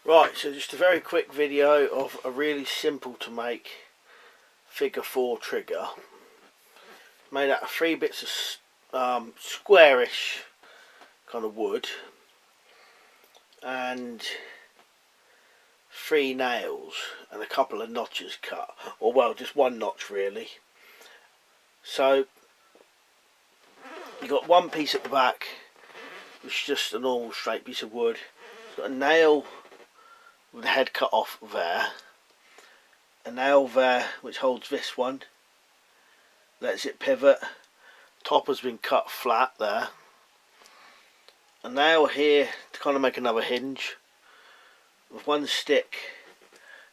Right, so just a very quick video of a really simple to make figure 4 trigger. Made out of 3 bits of squarish kind of wood and 3 nails and a couple of notches cut, or well, just one notch really. So you got one piece at the back which is just a normal straight piece of wood. It's got a nail with the head cut off there, a nail there which holds this one, lets it pivot. Top has been cut flat there, a nail here to kind of make another hinge, with one stick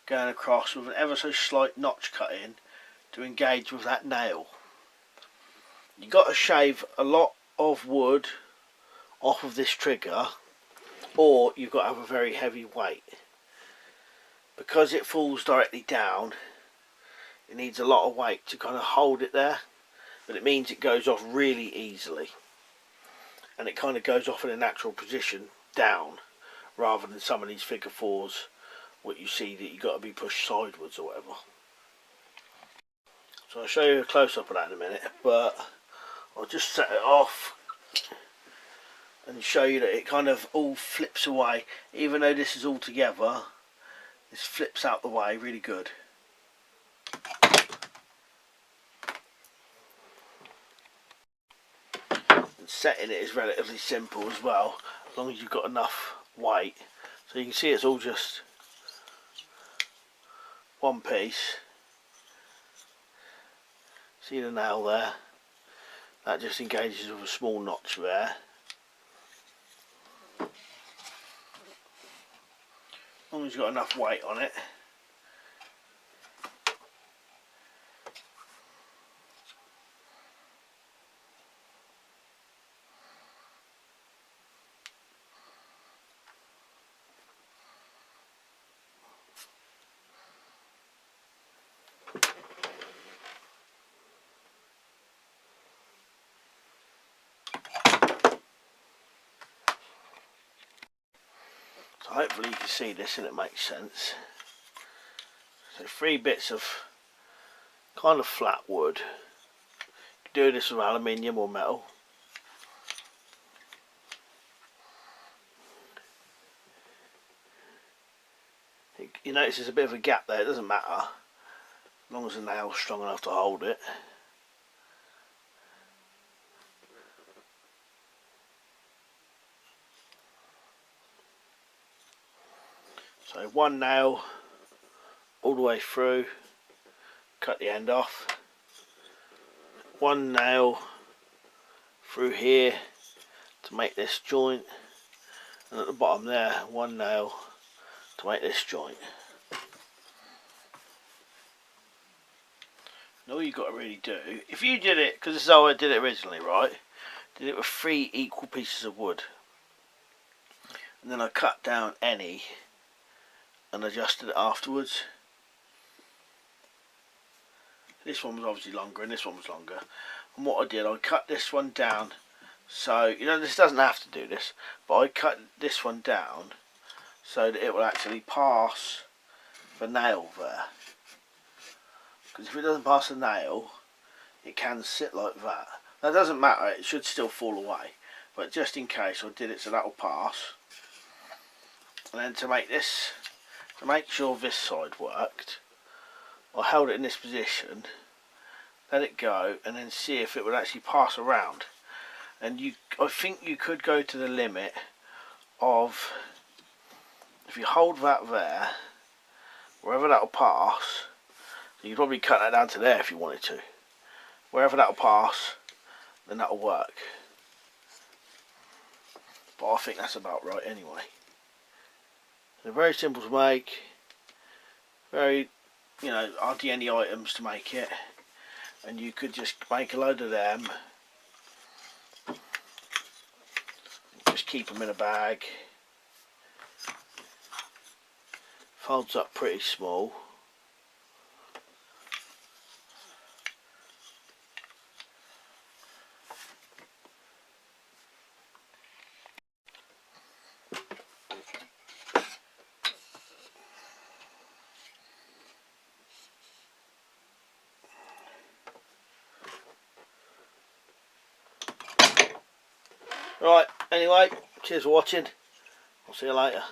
going across with an ever so slight notch cut in to engage with that nail. You've got to shave a lot of wood off of this trigger, or you've got to have a very heavy weight. Because it falls directly down, it needs a lot of weight to kind of hold it there, but it means it goes off really easily, and it kind of goes off in a natural position down, rather than some of these figure 4s what you see that you've got to be pushed sideways or whatever. So I'll show you a close-up of that in a minute, but I'll just set it off and show you that it kind of all flips away. Even though this is all together, this flips out the way really good. And setting it is relatively simple as well, as long as you've got enough weight. So you can see it's all just one piece. See the nail there? That just engages with a small notch there. As long as you've got enough weight on it. So hopefully you can see this and it makes sense. So 3 bits of kind of flat wood. You can do this with aluminium or metal. You notice there's a bit of a gap there. It doesn't matter, as long as the nail's strong enough to hold it. So one nail all the way through, cut the end off. One nail through here to make this joint, and at the bottom there, one nail to make this joint. And all you've got to really do, if you did it, because this is how I did it originally, right? Did it with 3 equal pieces of wood, and then I cut down any and adjusted it afterwards. This one was obviously longer and this one was longer, and what I did, I cut this one down, so you know this doesn't have to do this, but I cut this one down so that it will actually pass the nail there, because if it doesn't pass the nail it can sit like that. That doesn't matter, it should still fall away, but just in case I did it so that will pass. And then to make this, to make sure this side worked, I held it in this position, let it go, and then see if it would actually pass around. And I think you could go to the limit of, if you hold that there, wherever that will pass, so you could probably cut that down to there if you wanted to. Wherever that will pass, then that will work. But I think that's about right anyway. They're very simple to make, very, you know, hardly any items to make it, and you could just make a load of them, just keep them in a bag, folds up pretty small. Right, anyway, cheers for watching. I'll see you later.